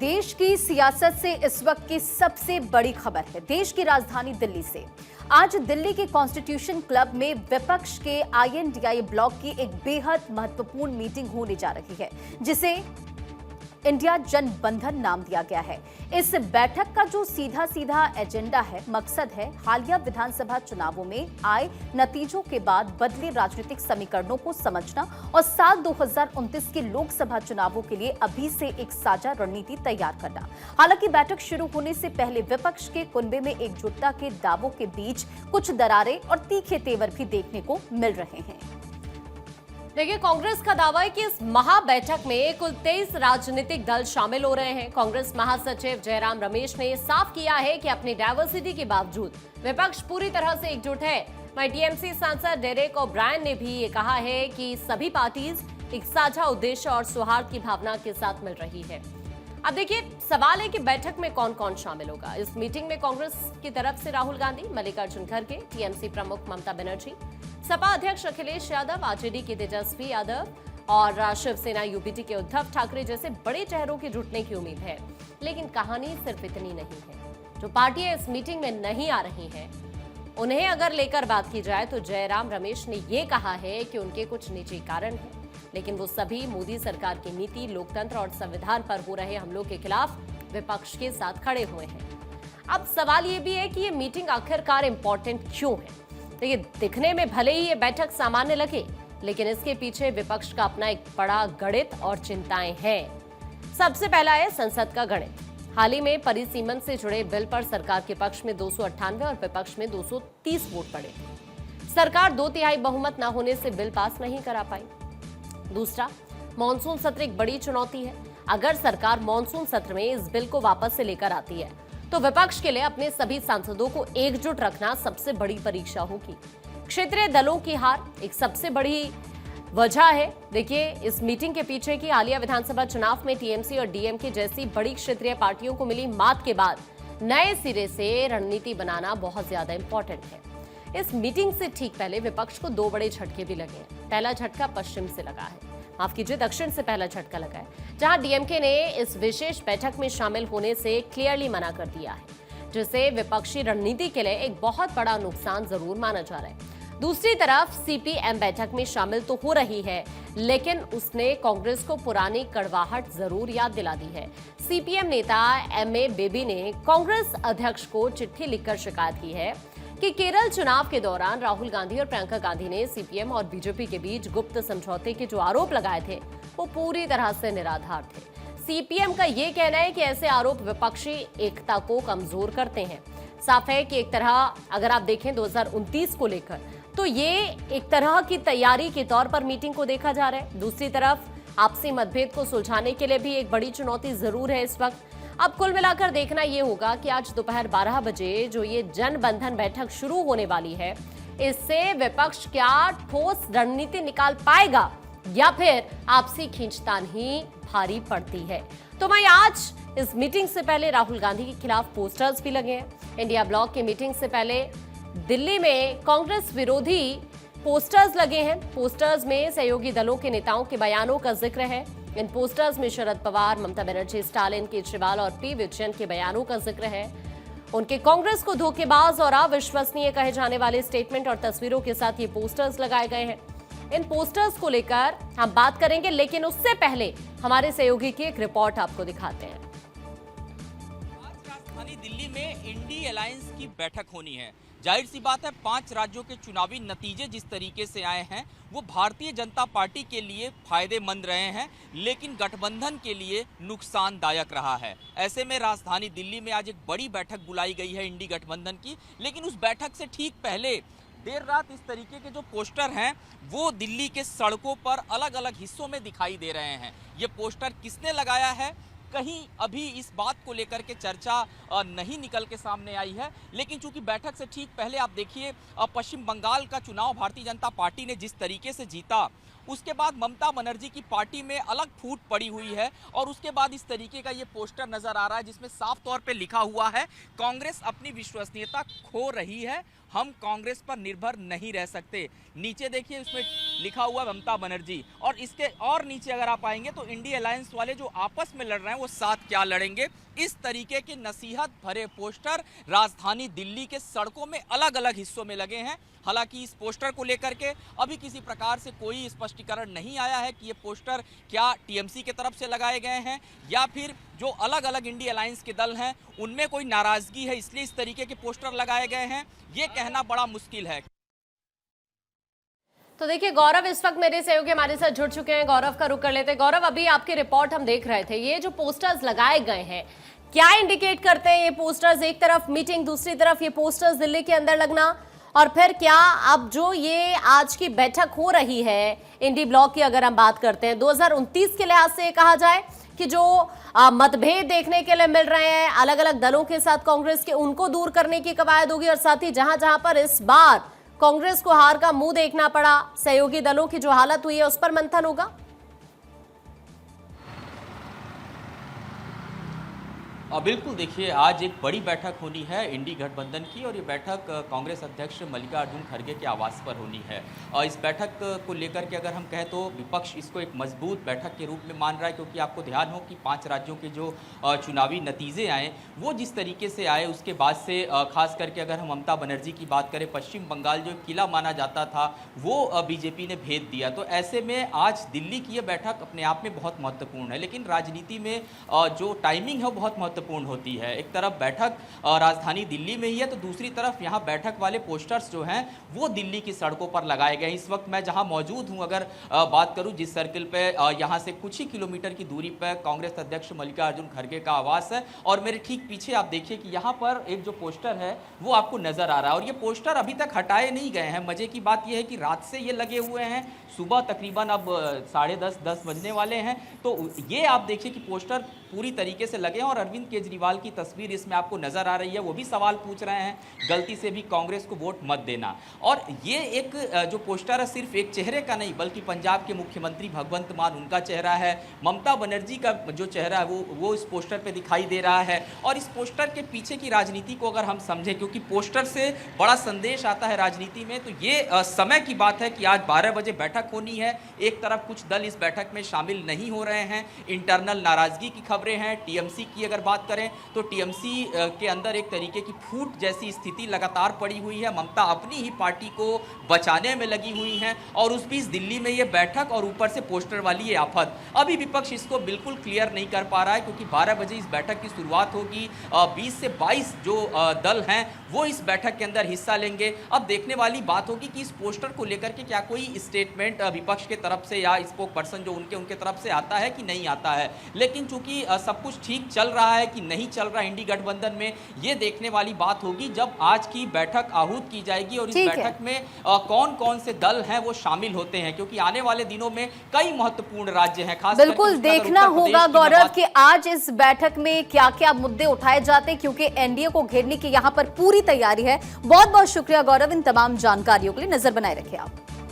देश की सियासत से इस वक्त की सबसे बड़ी खबर है देश की राजधानी दिल्ली से। आज दिल्ली के कॉन्स्टिट्यूशन क्लब में विपक्ष के INDIA ब्लॉक की एक बेहद महत्वपूर्ण मीटिंग होने जा रही है, जिसे इंडिया जनबंधन नाम दिया गया है। इस बैठक का जो सीधा एजेंडा है, मकसद है हालिया विधानसभा चुनावों में आए नतीजों के बाद बदले राजनीतिक समीकरणों को समझना और साल 2029 के लोकसभा चुनावों के लिए अभी से एक साझा रणनीति तैयार करना। हालांकि बैठक शुरू होने से पहले विपक्ष के कुनबे में एकजुटता के दावों के बीच कुछ दरारें और तीखे तेवर भी देखने को मिल रहे हैं। देखिए, कांग्रेस का दावा है कि इस महाबैठक में कुल 23 राजनीतिक दल शामिल हो रहे हैं। कांग्रेस महासचिव जयराम रमेश ने साफ किया है कि अपनी डाइवर्सिटी के बावजूद विपक्ष पूरी तरह से एकजुट है। वहीं टीएमसी सांसद डेरेक ओब्रायन ने भी ये कहा है कि सभी पार्टीज एक साझा उद्देश्य और सौहार्द की भावना के साथ मिल रही है। अब देखिए, सवाल है कि बैठक में कौन कौन शामिल होगा। इस मीटिंग में कांग्रेस की तरफ से राहुल गांधी, मल्लिकार्जुन खड़गे, टीएमसी प्रमुख ममता बनर्जी, सपा अध्यक्ष अखिलेश यादव, आरजेडी के तेजस्वी यादव और शिवसेना यूपीटी के उद्धव ठाकरे जैसे बड़े चेहरों के जुटने की उम्मीद है। लेकिन कहानी सिर्फ इतनी नहीं है। जो पार्टियां इस मीटिंग में नहीं आ रही हैं, उन्हें अगर लेकर बात की जाए तो जयराम रमेश ने ये कहा है कि उनके कुछ निजी कारण हैं, लेकिन वो सभी मोदी सरकार की नीति, लोकतंत्र और संविधान पर हो रहे हमलों के खिलाफ विपक्ष के साथ खड़े हुए हैं। अब सवाल ये भी है कि ये मीटिंग आखिरकार इंपॉर्टेंट क्यों है। देखिए, दिखने में भले ही ये बैठक सामान्य लगे, लेकिन इसके पीछे विपक्ष का अपना एक बड़ा गणित और चिंताएं हैं। सबसे पहला है संसद का गणित। हाल ही में परिसीमन से जुड़े बिल पर सरकार के पक्ष में 298 और विपक्ष में 230 वोट पड़े। सरकार 2/3 बहुमत न होने से बिल पास नहीं करा पाई। दूसरा, मॉनसून सत्र एक बड़ी चुनौती है। अगर सरकार मॉनसून सत्र में इस बिल को वापस से लेकर आती है तो विपक्ष के लिए अपने सभी सांसदों को एकजुट रखना सबसे बड़ी परीक्षा होगी। क्षेत्रीय दलों की हार एक सबसे बड़ी वजह है। देखिए, इस मीटिंग के पीछे की हालिया विधानसभा चुनाव में टीएमसी और डीएमके जैसी बड़ी क्षेत्रीय पार्टियों को मिली मात के बाद नए सिरे से रणनीति बनाना बहुत ज्यादा इंपॉर्टेंट है। इस मीटिंग से ठीक पहले विपक्ष को 2 बड़े झटके भी लगे हैं। पहला झटका पश्चिम से लगा है, माफ कीजिए, दक्षिण से पहला झटका लगा है, जहां डीएमके ने इस विशेष बैठक में शामिल होने से क्लियरली मना कर दिया है, जिसे विपक्षी रणनीति के लिए एक बहुत बड़ा नुकसान जरूर माना जा रहा है। दूसरी तरफ सीपीएम बैठक में शामिल तो हो रही है, लेकिन उसने कांग्रेस को पुरानी कड़वाहट जरूर याद दिला दी है। सीपीएम नेता MA बेबी ने कांग्रेस अध्यक्ष को चिट्ठी लिखकर शिकायत की है कि केरल चुनाव के दौरान राहुल गांधी और प्रियंका गांधी ने सीपीएम और बीजेपी के बीच गुप्त समझौते के जो आरोप लगाए थे, वो पूरी तरह से निराधार थे। सीपीएम का ये कहना है कि ऐसे आरोप विपक्षी एकता को कमजोर करते हैं। साफ है कि एक तरह अगर आप देखें 2029 को लेकर, तो ये एक तरह की तैयारी के तौर पर मीटिंग को देखा जा रहा है। दूसरी तरफ आपसी मतभेद को सुलझाने के लिए भी एक बड़ी चुनौती जरूर है इस वक्त। अब कुल मिलाकर देखना यह होगा कि आज दोपहर 12 बजे जो ये जनबंधन बैठक शुरू होने वाली है, इससे विपक्ष क्या ठोस रणनीति निकाल पाएगा या फिर आपसी खींचतान ही भारी पड़ती है। तो वहीं आज इस मीटिंग से पहले राहुल गांधी के खिलाफ पोस्टर्स भी लगे हैं। इंडिया ब्लॉक की मीटिंग से पहले दिल्ली में कांग्रेस विरोधी पोस्टर्स लगे हैं। पोस्टर्स में सहयोगी दलों के नेताओं के बयानों का जिक्र है। इन पोस्टर्स में शरद पवार, ममता बनर्जी, स्टालिन, केजरीवाल और पी विजयन के बयानों का जिक्र है। उनके कांग्रेस को धोखेबाज और अविश्वसनीय कहे जाने वाले स्टेटमेंट और तस्वीरों के साथ ये पोस्टर्स लगाए गए हैं। इन पोस्टर्स को लेकर हम बात करेंगे, लेकिन उससे पहले हमारे सहयोगी की एक रिपोर्ट आपको दिखाते हैं। आज राजधानी दिल्ली में इंडी अलायंस की बैठक होनी है। जाहिर सी बात है, 5 राज्यों के चुनावी नतीजे जिस तरीके से आए हैं वो भारतीय जनता पार्टी के लिए फायदेमंद रहे हैं, लेकिन गठबंधन के लिए नुकसानदायक रहा है। ऐसे में राजधानी दिल्ली में आज एक बड़ी बैठक बुलाई गई है इंडी गठबंधन की, लेकिन उस बैठक से ठीक पहले देर रात इस तरीके के जो पोस्टर हैं वो दिल्ली के सड़कों पर अलग अलग हिस्सों में दिखाई दे रहे हैं। ये पोस्टर किसने लगाया है, कहीं अभी इस बात को लेकर के चर्चा नहीं निकल के सामने आई है। लेकिन चूंकि बैठक से ठीक पहले आप देखिए, पश्चिम बंगाल का चुनाव भारतीय जनता पार्टी ने जिस तरीके से जीता उसके बाद ममता बनर्जी की पार्टी में अलग फूट पड़ी हुई है और उसके बाद इस तरीके का ये पोस्टर नजर आ रहा है जिसमें साफ तौर पे लिखा हुआ है, कांग्रेस अपनी विश्वसनीयता खो रही है, हम कांग्रेस पर निर्भर नहीं रह सकते। नीचे देखिए उसमें लिखा हुआ ममता बनर्जी, और इसके और नीचे अगर आप आएंगे तो इंडिया अलायंस वाले जो आपस में लड़ रहे हैं वो साथ क्या लड़ेंगे। इस तरीके के नसीहत भरे पोस्टर राजधानी दिल्ली के सड़कों में अलग अलग हिस्सों में लगे हैं। हालांकि इस पोस्टर को लेकर के अभी किसी प्रकार से कोई स्पष्टीकरण नहीं आया है कि ये पोस्टर क्या टीएमसी की तरफ से लगाए गए हैं या फिर जो अलग अलग इंडिया अलायंस के दल हैं उनमें कोई नाराजगी है इसलिए इस तरीके के पोस्टर लगाए गए हैं, ये कहना बड़ा मुश्किल है। तो देखिए गौरव इस वक्त मेरे सहयोगी हमारे साथ जुड़ चुके हैं, गौरव का रुख कर लेते हैं। गौरव, अभी आपकी रिपोर्ट हम देख रहे थे, ये जो पोस्टर्स लगाए गए हैं क्या इंडिकेट करते हैं ये पोस्टर्स? एक तरफ मीटिंग, दूसरी तरफ ये पोस्टर्स दिल्ली के अंदर लगना, और फिर क्या अब जो ये आज की बैठक हो रही है इंडी ब्लॉक की, अगर हम बात करते हैं 2029 के लिहाज से कहा जाए कि जो मतभेद देखने के लिए मिल रहे हैं अलग अलग दलों के साथ कांग्रेस के, उनको दूर करने की कवायद होगी, और साथ ही जहां जहां पर इस बार कांग्रेस को हार का मुंह देखना पड़ा, सहयोगी दलों की जो हालत हुई है उस पर मंथन होगा? बिल्कुल, देखिए आज एक बड़ी बैठक होनी है इंडी गठबंधन की और ये बैठक कांग्रेस अध्यक्ष मल्लिकार्जुन खड़गे के आवास पर होनी है। इस बैठक को लेकर के अगर हम कहें तो विपक्ष इसको एक मजबूत बैठक के रूप में मान रहा है, क्योंकि आपको ध्यान हो कि 5 राज्यों के जो चुनावी नतीजे आए वो जिस तरीके से आए उसके बाद से खास करके अगर हम ममता बनर्जी की बात करें, पश्चिम बंगाल जो किला माना जाता था वो बीजेपी ने भेद दिया। तो ऐसे में आज दिल्ली की ये बैठक अपने आप में बहुत महत्वपूर्ण है, लेकिन राजनीति में जो टाइमिंग है वो बहुत महत्वपूर्ण होती है। एक तरफ बैठक राजधानी दिल्ली में ही है तो दूसरी तरफ यहाँ बैठक वाले पोस्टर्स जो हैं वो दिल्ली की सड़कों पर लगाए गए हैं। इस वक्त मैं जहाँ मौजूद हूँ अगर बात करूँ जिस सर्किल पे यहाँ से कुछ ही किलोमीटर की दूरी पर कांग्रेस अध्यक्ष मल्लिकार्जुन खड़गे का आवास है और मेरे ठीक पीछे आप देखिए कि यहाँ पर एक जो पोस्टर है वो आपको नजर आ रहा है और ये पोस्टर अभी तक हटाए नहीं गए हैं। मजे की बात यह है कि रात से ये लगे हुए हैं, सुबह तकरीबन अब 10:30 बजने वाले हैं, तो ये आप देखिए कि पोस्टर पूरी तरीके से लगे हैं और अरविंद केजरीवाल की तस्वीर इसमें आपको नजर आ रही है। वो भी सवाल पूछ रहे हैं गलती से भी कांग्रेस को वोट मत देना। और ये एक जो पोस्टर है सिर्फ एक चेहरे का नहीं बल्कि पंजाब के मुख्यमंत्री भगवंत मान उनका चेहरा है, ममता बनर्जी का जो चेहरा है वो इस पोस्टर पे दिखाई दे रहा है। और इस पोस्टर के पीछे की राजनीति को अगर हम समझें, क्योंकि पोस्टर से बड़ा संदेश आता है राजनीति में, तो ये समय की बात है कि आज 12 बजे बैठक होनी है। एक तरफ कुछ दल इस बैठक में शामिल नहीं हो रहे हैं, इंटरनल नाराजगी की खबरें हैं। टीएमसी की अगर बात करें तो टीएमसी के अंदर एक तरीके की फूट जैसी स्थिति लगातार पड़ी हुई है। ममता अपनी ही पार्टी को बचाने में लगी हुई हैं और उस बीच दिल्ली में ये बैठक और ऊपर से पोस्टर वाली ये आफत। अभी विपक्ष इसको बिल्कुल क्लियर नहीं कर पा रहा है क्योंकि 12 बजे इस बैठक की शुरुआत होगी। 20 से 22 जो दल हैं वो इस बैठक के अंदर हिस्सा लेंगे। अब देखने वाली बात होगी कि इस पोस्टर को लेकर के क्या कोई स्टेटमेंट विपक्ष के तरफ से या स्पोक पर्सन जो उनके तरफ से आता है कि नहीं आता है। लेकिन चूंकि सब कुछ ठीक चल रहा है कि नहीं चल रहा इंडी गठबंधन में, ये देखने वाली बात होगी जब आज की बैठक आहूत की जाएगी और इस बैठक में कौन कौन से दल हैं वो शामिल होते हैं, क्योंकि आने वाले दिनों में कई महत्वपूर्ण राज्य हैं। खास बिल्कुल देखना होगा गौरव कि आज इस बैठक में क्या क्या मुद्दे उठाए जाते हैं, क्योंकि एनडीए को घेरने की यहां पर पूरी तैयारी है। बहुत बहुत शुक्रिया गौरव इन तमाम जानकारियों के लिए। नजर बनाए रखें आप।